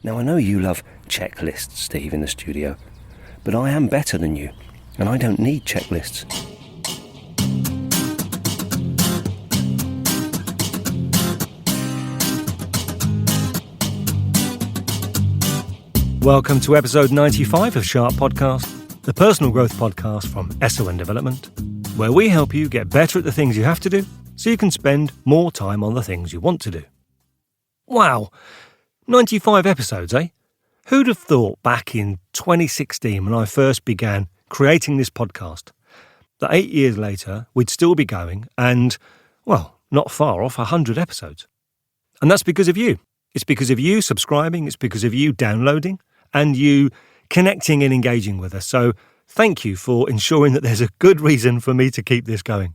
Now, I know you love checklists, Steve, in the studio, but I am better than you, and I don't need checklists. Welcome to episode 95 of Sharp Podcast, the personal growth podcast from SON Development, where we help you get better at the things you have to do so you can spend more time on the things you want to do. Wow, 95 episodes, eh? Who'd have thought back in 2016 when I first began creating this podcast that 8 years later we'd still be going and, well, not far off 100 episodes. And that's because of you. It's because of you subscribing, it's because of you downloading, and you connecting and engaging with us. So thank you for ensuring that there's a good reason for me to keep this going.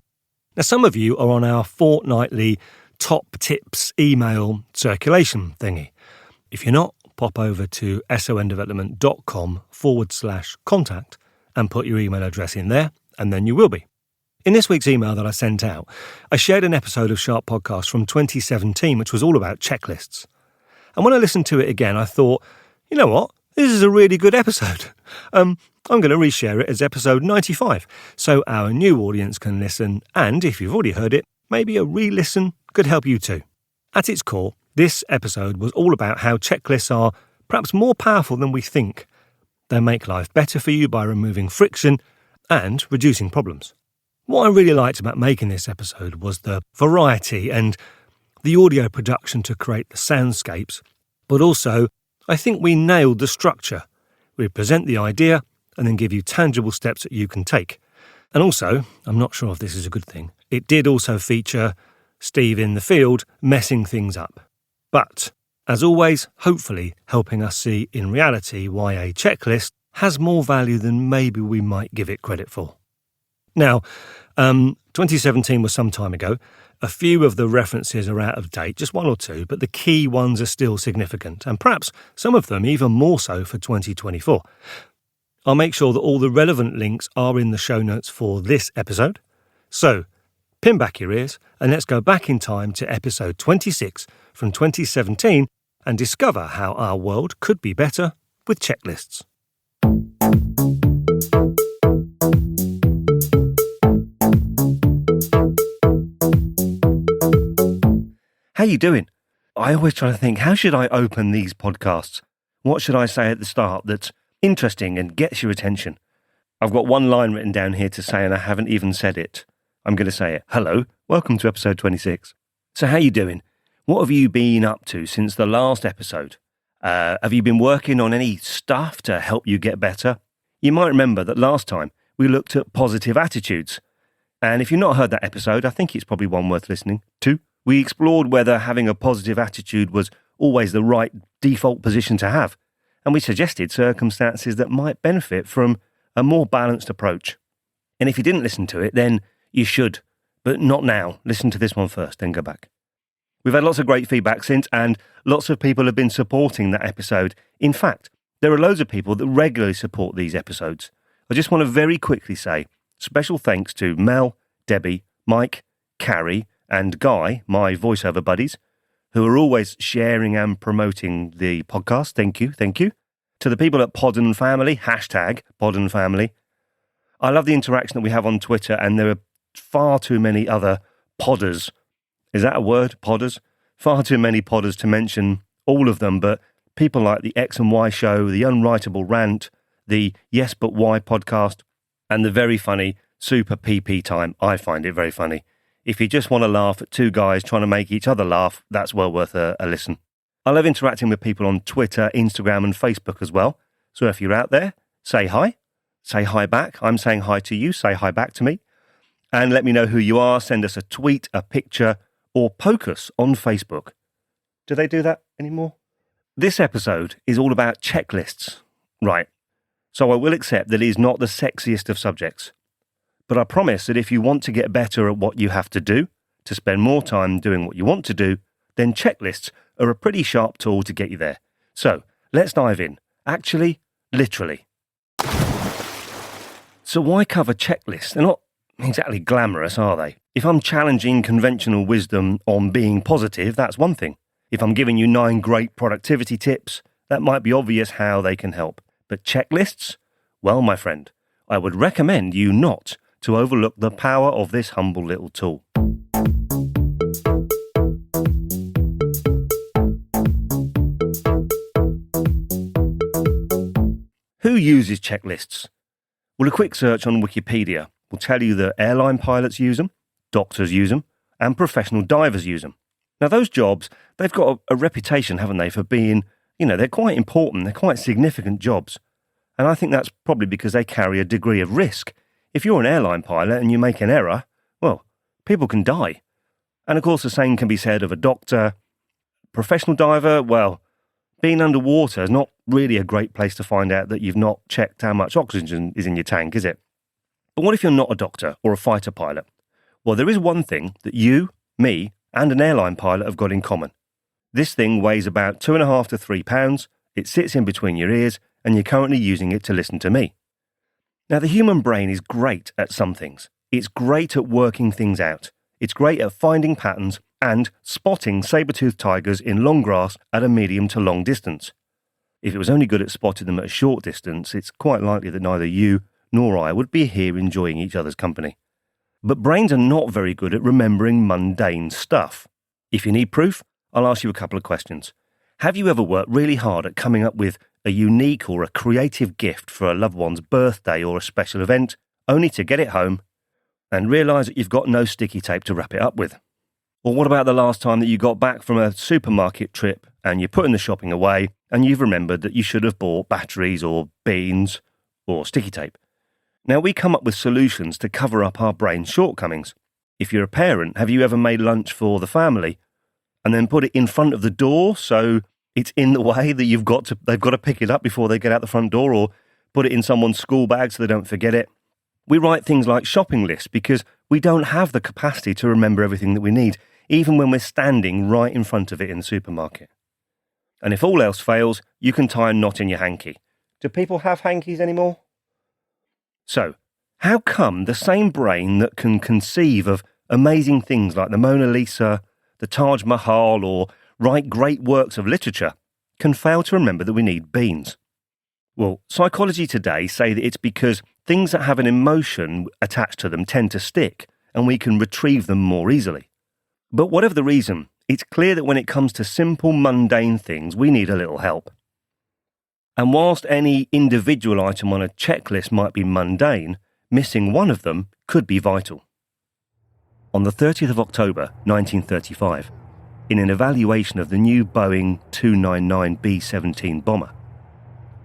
Now, some of you are on our fortnightly top tips email circulation thingy. If you're not, pop over to sondevelopment.com/contact and put your email address in there, and then you will be. In this week's email that I sent out, I shared an episode of Sharp Podcast from 2017, which was all about checklists. And when I listened to it again, I thought, you know what? This is a really good episode. I'm going to reshare it as episode 95, so our new audience can listen, and if you've already heard it, maybe a re-listen could help you too. At its core, this episode was all about how checklists are perhaps more powerful than we think. They make life better for you by removing friction and reducing problems. What I really liked about making this episode was the variety and the audio production to create the soundscapes, but also I think we nailed the structure. We present the idea and then give you tangible steps that you can take. And also, I'm not sure if this is a good thing, it did also feature Steve in the field messing things up. But, as always, hopefully helping us see in reality why a checklist has more value than maybe we might give it credit for. Now, 2017 was some time ago. A few of the references are out of date, just one or two, but the key ones are still significant, and perhaps some of them even more so for 2024. I'll make sure that all the relevant links are in the show notes for this episode. So, pin back your ears and let's go back in time to episode 26 from 2017 and discover how our world could be better with checklists. How you doing? I always try to think, how should I open these podcasts? What should I say at the start that's interesting and gets your attention? I've got one line written down here to say, and I haven't even said it. I'm going to say it. Hello, welcome to episode 26. So how you doing? What have you been up to since the last episode? Have you been working on any stuff to help you get better? You might remember that last time we looked at positive attitudes. And if you've not heard that episode, I think it's probably one worth listening to. We explored whether having a positive attitude was always the right default position to have. And we suggested circumstances that might benefit from a more balanced approach. And if you didn't listen to it, then you should, but not now. Listen to this one first, then go back. We've had lots of great feedback since, and lots of people have been supporting that episode. In fact, there are loads of people that regularly support these episodes. I just want to very quickly say special thanks to Mel, Debbie, Mike, Carrie, and Guy, my voiceover buddies, who are always sharing and promoting the podcast. Thank you. To the people at Podden Family, hashtag Podden Family. I love the interaction that we have on Twitter, and there are far too many other podders. Is that a word, podders? Far too many podders to mention all of them, but people like the X and Y Show, the Unwritable Rant, the Yes But Why podcast, and the very funny Super PP Time. I find it very funny. If you just want to laugh at two guys trying to make each other laugh, that's well worth a listen. I love interacting with people on Twitter, Instagram and Facebook as well. So if you're out there, say hi. Say hi back. I'm saying hi to you. Say hi back to me. And let me know who you are. Send us a tweet, a picture, or poke us on Facebook. Do they do that anymore? This episode is all about checklists. Right. So I will accept that it is not the sexiest of subjects. But I promise that if you want to get better at what you have to do, to spend more time doing what you want to do, then checklists are a pretty sharp tool to get you there. So, let's dive in. Actually, literally. So why cover checklists? They're not exactly glamorous, are they? If I'm challenging conventional wisdom on being positive, that's one thing. If I'm giving you 9 great productivity tips, that might be obvious how they can help. But checklists? Well, my friend, I would recommend you not to overlook the power of this humble little tool. Who uses checklists? Well, a quick search on Wikipedia will tell you that airline pilots use them, doctors use them, and professional divers use them. Now, those jobs, they've got a reputation, haven't they, for being, they're quite important, they're quite significant jobs. And I think that's probably because they carry a degree of risk. If you're an airline pilot and you make an error, well, people can die. And of course, the same can be said of a doctor. Professional diver, well, being underwater is not really a great place to find out that you've not checked how much oxygen is in your tank, is it? But what if you're not a doctor or a fighter pilot? Well, there is one thing that you, me, and an airline pilot have got in common. This thing weighs about 2.5 to 3 pounds, it sits in between your ears, and you're currently using it to listen to me. Now, the human brain is great at some things. It's great at working things out. It's great at finding patterns and spotting saber-toothed tigers in long grass at a medium to long distance. If it was only good at spotting them at a short distance, it's quite likely that neither you nor I would be here enjoying each other's company. But brains are not very good at remembering mundane stuff. If you need proof, I'll ask you a couple of questions. Have you ever worked really hard at coming up with a unique or a creative gift for a loved one's birthday or a special event, only to get it home and realise that you've got no sticky tape to wrap it up with? Or what about the last time that you got back from a supermarket trip and you're putting the shopping away and you've remembered that you should have bought batteries or beans or sticky tape? Now, we come up with solutions to cover up our brain's shortcomings. If you're a parent, have you ever made lunch for the family and then put it in front of the door so it's in the way that they've got to pick it up before they get out the front door, or put it in someone's school bag so they don't forget it? We write things like shopping lists because we don't have the capacity to remember everything that we need, even when we're standing right in front of it in the supermarket. And if all else fails, you can tie a knot in your hanky. Do people have hankies anymore? So, how come the same brain that can conceive of amazing things like the Mona Lisa, the Taj Mahal, or write great works of literature can fail to remember that we need beans? Well, Psychology Today say that it's because things that have an emotion attached to them tend to stick, and we can retrieve them more easily. But whatever the reason, it's clear that when it comes to simple, mundane things, we need a little help. And whilst any individual item on a checklist might be mundane, missing one of them could be vital. On the 30th of October 1935, in an evaluation of the new Boeing 299 B-17 bomber,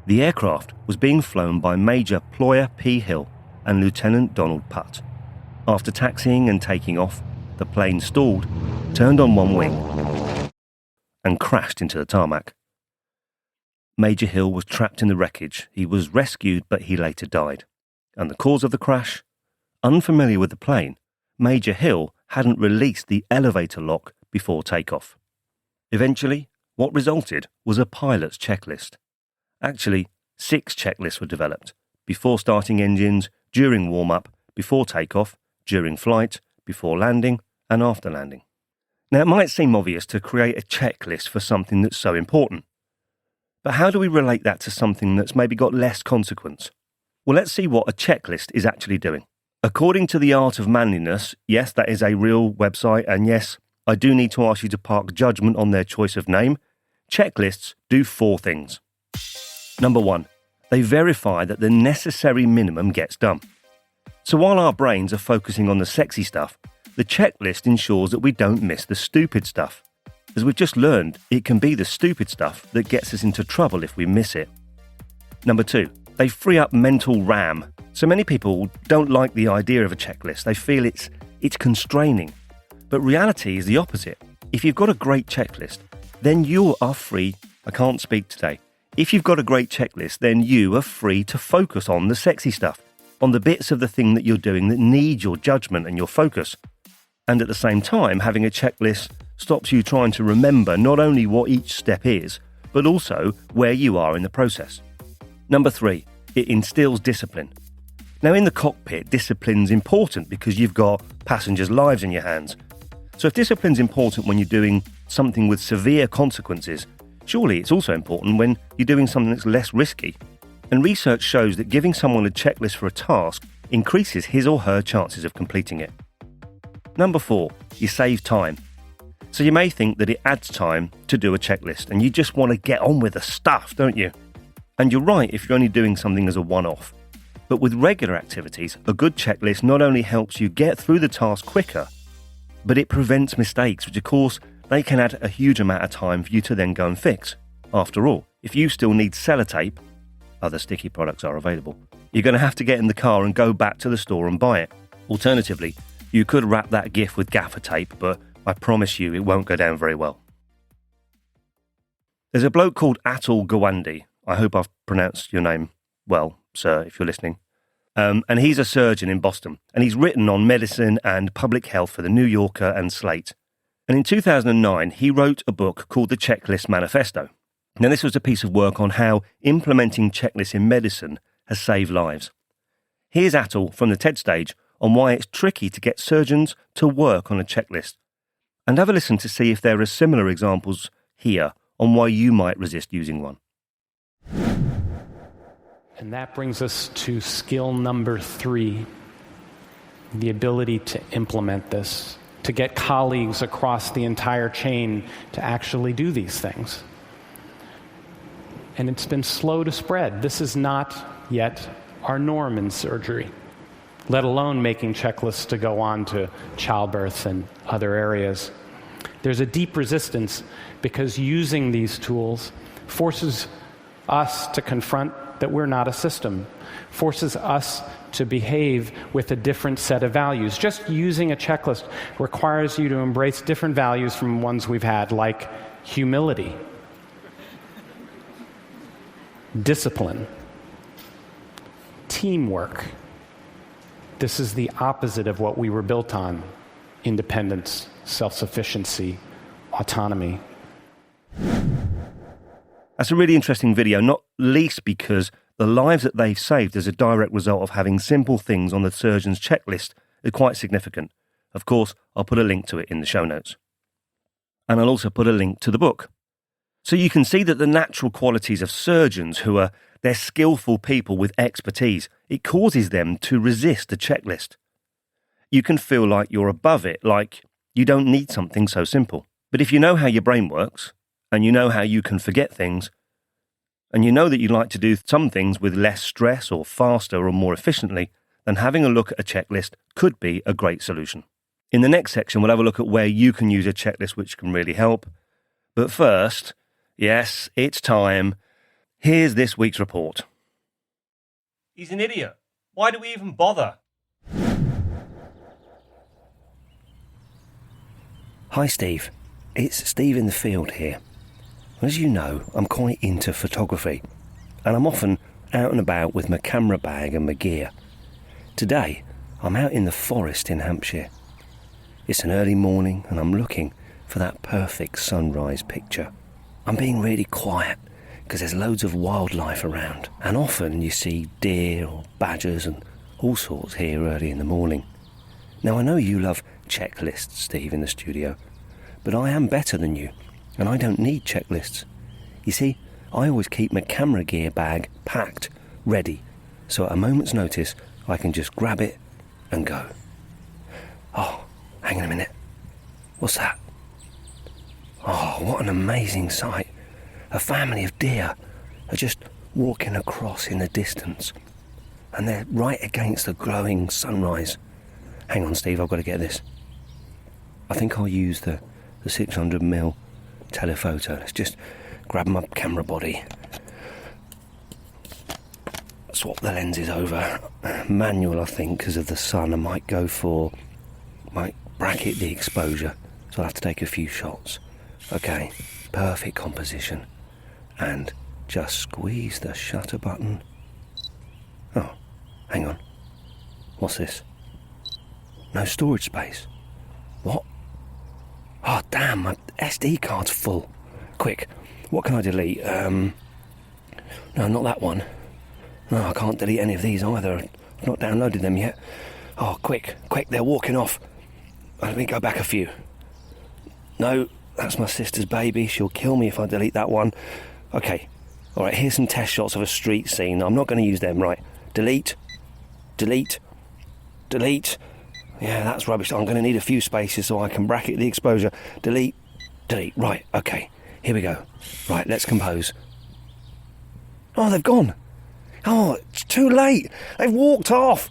the aircraft was being flown by Major Ployer P. Hill and Lieutenant Donald Putt. After taxiing and taking off, the plane stalled, turned on one wing, and crashed into the tarmac. Major Hill was trapped in the wreckage. He was rescued, but he later died. And the cause of the crash? Unfamiliar with the plane, Major Hill hadn't released the elevator lock before takeoff. Eventually, what resulted was a pilot's checklist. Actually, 6 checklists were developed: before starting engines, during warm-up, before takeoff, during flight, before landing, and after landing. Now, it might seem obvious to create a checklist for something that's so important. But how do we relate that to something that's maybe got less consequence? Well, let's see what a checklist is actually doing. According to The Art of Manliness, yes, that is a real website, and yes, I do need to ask you to park judgment on their choice of name. Checklists do 4 things. Number 1, they verify that the necessary minimum gets done. So while our brains are focusing on the sexy stuff, the checklist ensures that we don't miss the stupid stuff. As we've just learned, it can be the stupid stuff that gets us into trouble if we miss it. Number 2, they free up mental RAM. So many people don't like the idea of a checklist. They feel it's constraining. But reality is the opposite. If you've got a great checklist, then you are free. I can't speak today. If you've got a great checklist, then you are free to focus on the sexy stuff, on the bits of the thing that you're doing that need your judgment and your focus. And at the same time, having a checklist stops you trying to remember not only what each step is, but also where you are in the process. Number 3, it instills discipline. Now, in the cockpit, discipline's important because you've got passengers' lives in your hands. So if discipline's important when you're doing something with severe consequences, Surely it's also important when you're doing something that's less risky. And research shows that giving someone a checklist for a task increases his or her chances of completing it. Number 4, you save time. So you may think that it adds time to do a checklist and you just want to get on with the stuff, don't you? And you're right if you're only doing something as a one-off. But with regular activities, a good checklist not only helps you get through the task quicker, but it prevents mistakes, which of course they can add a huge amount of time for you to then go and fix. After all, if you still need sellotape, other sticky products are available, you're going to have to get in the car and go back to the store and buy it. Alternatively, you could wrap that gift with gaffer tape, but I promise you it won't go down very well. There's a bloke called Atul Gawande. I hope I've pronounced your name well, sir, if you're listening. And he's a surgeon in Boston, and he's written on medicine and public health for the New Yorker and Slate. And in 2009, he wrote a book called The Checklist Manifesto. Now, this was a piece of work on how implementing checklists in medicine has saved lives. Here's Atul from the TED stage on why it's tricky to get surgeons to work on a checklist. And have a listen to see if there are similar examples here on why you might resist using one. And that brings us to skill number 3, the ability to implement this, to get colleagues across the entire chain to actually do these things. And it's been slow to spread. This is not yet our norm in surgery, let alone making checklists to go on to childbirth and other areas. There's a deep resistance because using these tools forces us to confront that we're not a system, forces us to behave with a different set of values. Just using a checklist requires you to embrace different values from ones we've had, like humility, discipline, teamwork. This is the opposite of what we were built on: independence, self-sufficiency, autonomy. That's a really interesting video, not least because the lives that they've saved as a direct result of having simple things on the surgeon's checklist are quite significant. Of course, I'll put a link to it in the show notes. And I'll also put a link to the book. So you can see that the natural qualities of surgeons, they're skillful people with expertise, it causes them to resist a checklist. You can feel like you're above it, like you don't need something so simple. But if you know how your brain works, and you know how you can forget things, and you know that you'd like to do some things with less stress or faster or more efficiently, then having a look at a checklist could be a great solution. In the next section, we'll have a look at where you can use a checklist which can really help. But first, yes, it's time. Here's this week's report. He's an idiot. Why do we even bother? Hi, Steve. It's Steve in the field here. As you know, I'm quite into photography, and I'm often out and about with my camera bag and my gear. Today, I'm out in the forest in Hampshire. It's an early morning, and I'm looking for that perfect sunrise picture. I'm being really quiet, because there's loads of wildlife around, and often you see deer or badgers and all sorts here early in the morning. Now, I know you love checklists, Steve, in the studio, but I am better than you, and I don't need checklists. You see, I always keep my camera gear bag packed, ready, so at a moment's notice I can just grab it and go. Oh, hang on a minute. What's that? Oh, what an amazing sight. A family of deer are just walking across in the distance, and they're right against the glowing sunrise. Hang on, Steve, I've got to get this. I think I'll use the 600mm telephoto. Let's just grab my camera body, swap the lenses over. Manual, I think, because of the sun. I might bracket the exposure, so I'll have to take a few shots. Okay, perfect composition, and just squeeze the shutter button. Oh, hang on, what's this? No storage space. What? Oh, damn, my SD card's full. Quick, what can I delete? No, not that one. No, I can't delete any of these either. I've not downloaded them yet. Oh, quick, they're walking off. Let me go back a few. No, That's my sister's baby. She'll kill me if I delete that one. Okay. All right, here's some test shots of a street scene. I'm not going to use them, right? Delete. Delete. Delete. Yeah, that's rubbish. I'm going to need a few spaces so I can bracket the exposure. Delete. Delete. Right, okay. Here we go. Right, let's compose. Oh, they've gone. Oh, it's too late. They've walked off.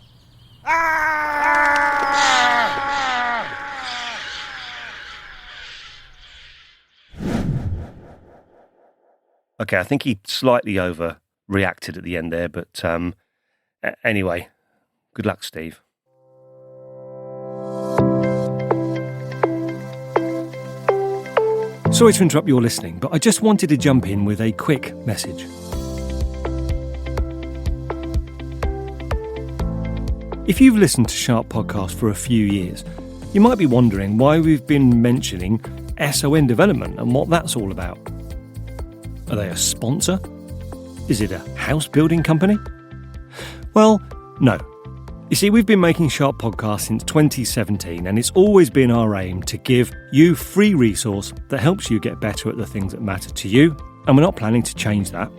Okay, I think he slightly overreacted at the end there, but anyway, good luck, Steve. Sorry to interrupt your listening, but I just wanted to jump in with a quick message. If you've listened to Sharp Podcast for a few years, you might be wondering why we've been mentioning SON development and what that's all about. Are they a sponsor? Is it a house building company? Well, no. You see, we've been making Sharp Podcasts since 2017, and it's always been our aim to give you free resource that helps you get better at the things that matter to you, and we're not planning to change that.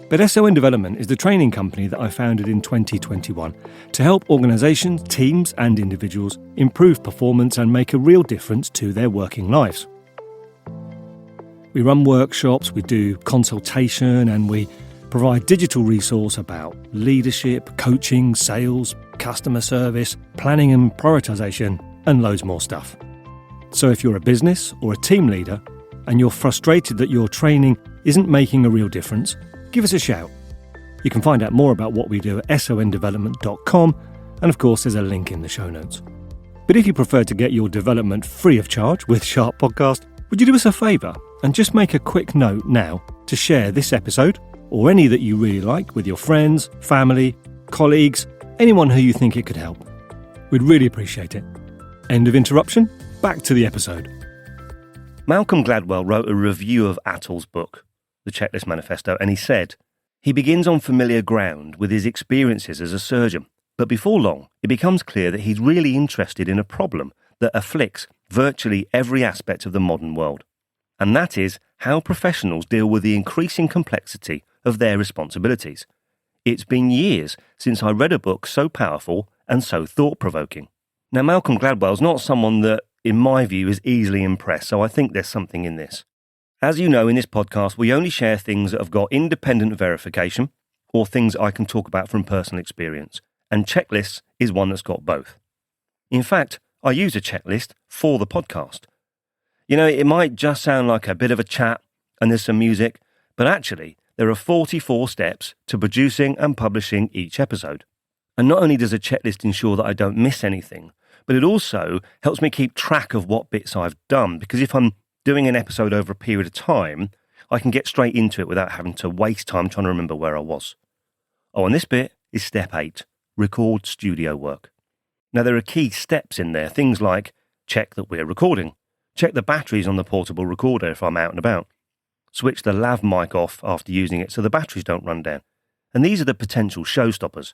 But SON Development is the training company that I founded in 2021 to help organisations, teams and individuals improve performance and make a real difference to their working lives. We run workshops, we do consultation, and we provide digital resource about leadership, coaching, sales, customer service, planning and prioritisation, and loads more stuff. So if you're a business or a team leader and you're frustrated that your training isn't making a real difference, give us a shout. You can find out more about what we do at sondevelopment.com, and of course there's a link in the show notes. But if you prefer to get your development free of charge with Sharp Podcast, would you do us a favour and just make a quick note now to share this episode or any that you really like with your friends, family, colleagues, anyone who you think it could help. We'd really appreciate it. End of interruption, back to the episode. Malcolm Gladwell wrote a review of Attal's book, The Checklist Manifesto, and he said, he begins on familiar ground with his experiences as a surgeon, but before long it becomes clear that he's really interested in a problem that afflicts virtually every aspect of the modern world. And that is how professionals deal with the increasing complexity of their responsibilities. It's been years since I read a book so powerful and so thought-provoking. Now, Malcolm Gladwell's not someone that, in my view, is easily impressed, so I think there's something in this. As you know, in this podcast, we only share things that have got independent verification or things I can talk about from personal experience, and checklists is one that's got both. In fact, I use a checklist for the podcast. You know, it might just sound like a bit of a chat and there's some music, but actually, there are 44 steps to producing and publishing each episode. And not only does a checklist ensure that I don't miss anything, but it also helps me keep track of what bits I've done, because if I'm doing an episode over a period of time, I can get straight into it without having to waste time trying to remember where I was. Oh, and this bit is step 8, record studio work. Now, there are key steps in there, things like check that we're recording, check the batteries on the portable recorder if I'm out and about, switch the lav mic off after using it so the batteries don't run down. And these are the potential showstoppers.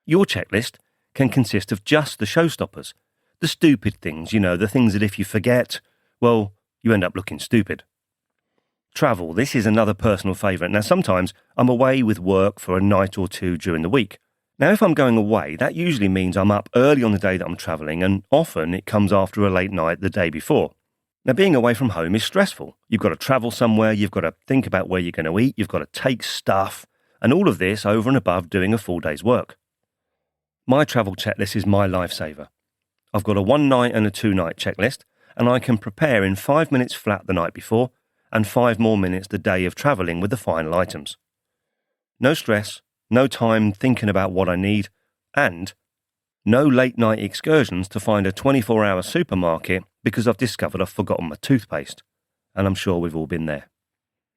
Your checklist can consist of just the showstoppers, the stupid things, you know, the things that if you forget, well, you end up looking stupid. Travel, this is another personal favourite. Now, sometimes I'm away with work for a night or two during the week. Now, if I'm going away, that usually means I'm up early on the day that I'm travelling, and often it comes after a late night the day before. Now, being away from home is stressful. You've got to travel somewhere, you've got to think about where you're going to eat, you've got to take stuff, and all of this over and above doing a full day's work. My travel checklist is my lifesaver. I've got a 1-night and a 2-night checklist, and I can prepare in 5 minutes flat the night before, and 5 more minutes the day of travelling with the final items. No stress, no time thinking about what I need, and no late-night excursions to find a 24-hour supermarket because I've discovered I've forgotten my toothpaste. And I'm sure we've all been there.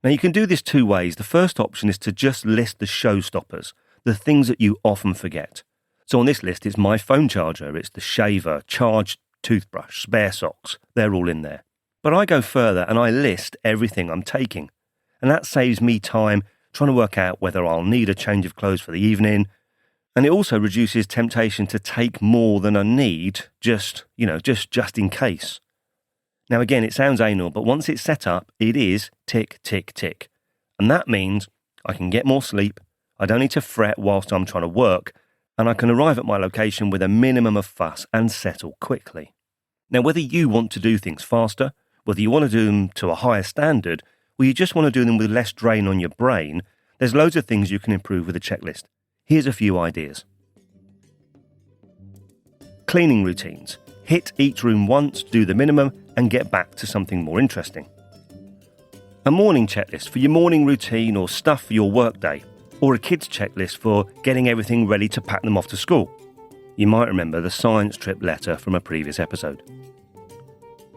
Now, you can do this 2 ways. The first option is to just list the showstoppers, the things that you often forget. So on this list, it's my phone charger, it's the shaver, charged toothbrush, spare socks. They're all in there. But I go further and I list everything I'm taking. And that saves me time trying to work out whether I'll need a change of clothes for the evening. And it also reduces temptation to take more than I need, just in case. Now again, it sounds anal, but once it's set up, it is tick, tick, tick. And that means I can get more sleep, I don't need to fret whilst I'm trying to work, and I can arrive at my location with a minimum of fuss and settle quickly. Now, whether you want to do things faster, whether you want to do them to a higher standard, or you just want to do them with less drain on your brain, there's loads of things you can improve with a checklist. Here's a few ideas. Cleaning routines. Hit each room once, do the minimum, and get back to something more interesting. A morning checklist for your morning routine or stuff for your workday, or a kids checklist for getting everything ready to pack them off to school. You might remember the science trip letter from a previous episode.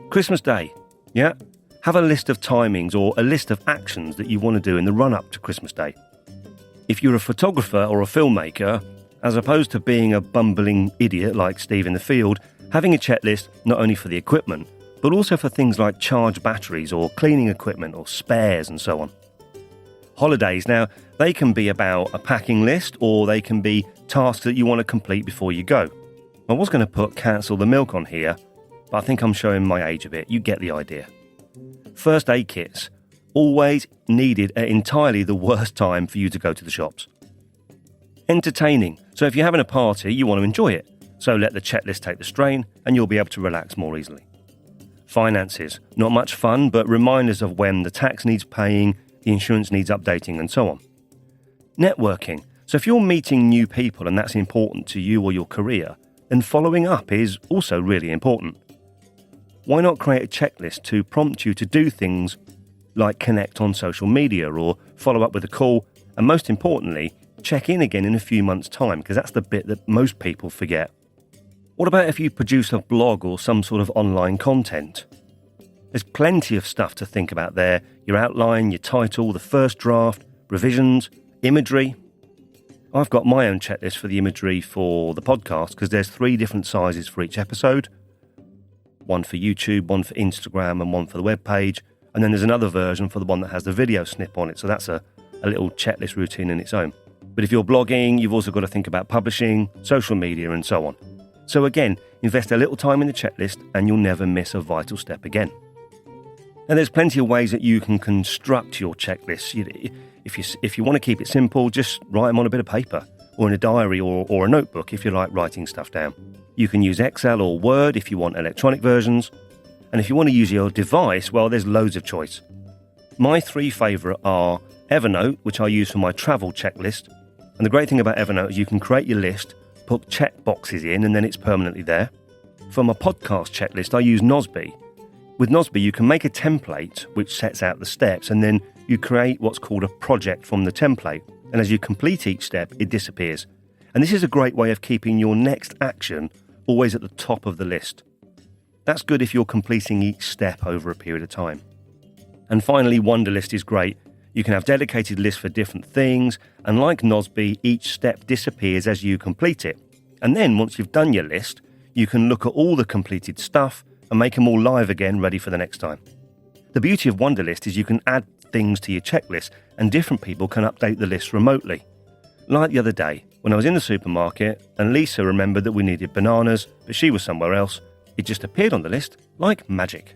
Christmas Day. Yeah? Have a list of timings or a list of actions that you want to do in the run-up to Christmas Day. If you're a photographer or a filmmaker, as opposed to being a bumbling idiot like Steve in the field, having a checklist not only for the equipment, but also for things like charged batteries or cleaning equipment or spares and so on. Holidays, now, they can be about a packing list or they can be tasks that you want to complete before you go. I was going to put cancel the milk on here, but I think I'm showing my age a bit. You get the idea. First aid kits, always needed at entirely the worst time for you to go to the shops. Entertaining, so if you're having a party, you want to enjoy it. So let the checklist take the strain and you'll be able to relax more easily. Finances, not much fun, but reminders of when the tax needs paying, the insurance needs updating and so on. Networking, so if you're meeting new people and that's important to you or your career, then following up is also really important. Why not create a checklist to prompt you to do things like connect on social media or follow up with a call, and most importantly, check in again in a few months' time, because that's the bit that most people forget. What about if you produce a blog or some sort of online content? There's plenty of stuff to think about there. Your outline, your title, the first draft, revisions, imagery. I've got my own checklist for the imagery for the podcast because there's 3 different sizes for each episode. One for YouTube, one for Instagram, and one for the webpage. And then there's another version for the one that has the video snip on it. So that's a little checklist routine in its own. But if you're blogging, you've also got to think about publishing, social media, and so on. So again, invest a little time in the checklist and you'll never miss a vital step again. Now, there's plenty of ways that you can construct your checklists. If you want to keep it simple, just write them on a bit of paper or in a diary or a notebook if you like writing stuff down. You can use Excel or Word if you want electronic versions. And if you want to use your device, well, there's loads of choice. My 3 favourite are Evernote, which I use for my travel checklist. And the great thing about Evernote is you can create your list, put check boxes in, and then it's permanently there. For my podcast checklist, I use Nozbe. With Nozbe, you can make a template which sets out the steps, and then you create what's called a project from the template. And as you complete each step, it disappears. And this is a great way of keeping your next action always at the top of the list. That's good if you're completing each step over a period of time. And finally, Wunderlist is great. You can have dedicated lists for different things, and like Nozbe, each step disappears as you complete it. And then, once you've done your list, you can look at all the completed stuff and make them all live again, ready for the next time. The beauty of Wunderlist is you can add things to your checklist, and different people can update the list remotely. Like the other day, when I was in the supermarket, and Lisa remembered that we needed bananas, but she was somewhere else, it just appeared on the list like magic.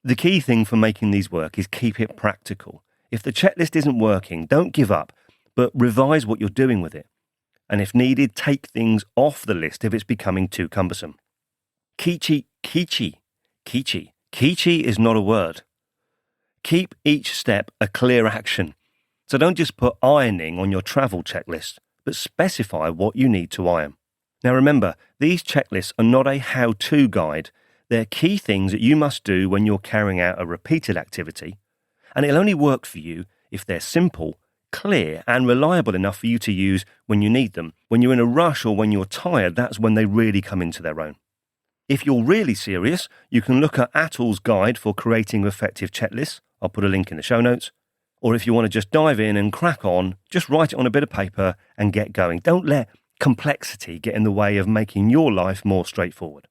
The key thing for making these work is keep it practical. If the checklist isn't working, don't give up, but revise what you're doing with it. And if needed, take things off the list if it's becoming too cumbersome. Kichi is not a word. Keep each step a clear action. So don't just put ironing on your travel checklist, but specify what you need to iron. Now remember, these checklists are not a how-to guide. They're key things that you must do when you're carrying out a repeated activity, and it'll only work for you if they're simple, clear, and reliable enough for you to use when you need them. When you're in a rush or when you're tired, that's when they really come into their own. If you're really serious, you can look at Atul's guide for creating effective checklists. I'll put a link in the show notes. Or if you want to just dive in and crack on, just write it on a bit of paper and get going. Don't let complexity get in the way of making your life more straightforward.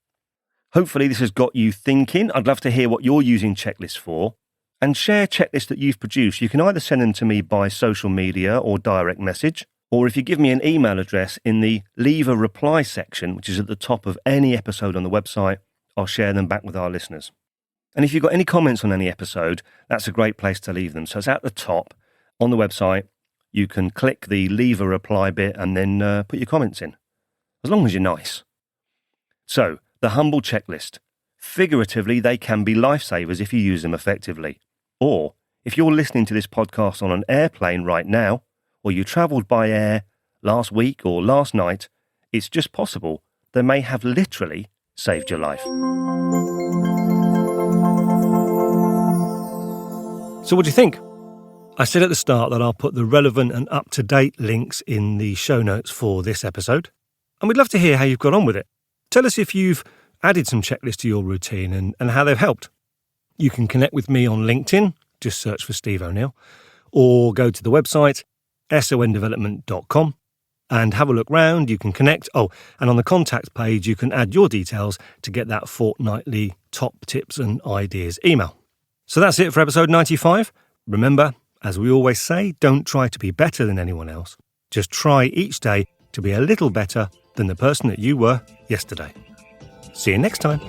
Hopefully this has got you thinking. I'd love to hear what you're using checklists for. And share checklists that you've produced. You can either send them to me by social media or direct message, or if you give me an email address in the leave a reply section, which is at the top of any episode on the website, I'll share them back with our listeners. And if you've got any comments on any episode, that's a great place to leave them. So it's at the top on the website. You can click the leave a reply bit and then put your comments in, as long as you're nice. So, the humble checklist. Figuratively, they can be lifesavers if you use them effectively. Or, if you're listening to this podcast on an airplane right now, or you travelled by air last week or last night, it's just possible they may have literally saved your life. So what do you think? I said at the start that I'll put the relevant and up-to-date links in the show notes for this episode. And we'd love to hear how you've got on with it. Tell us if you've added some checklists to your routine and how they've helped. You can connect with me on LinkedIn, just search for Steve O'Neill, or go to the website, sondevelopment.com, and have a look round. You can connect. Oh, and on the contact page, you can add your details to get that fortnightly top tips and ideas email. So that's it for episode 95. Remember, as we always say, don't try to be better than anyone else. Just try each day to be a little better than the person that you were yesterday. See you next time.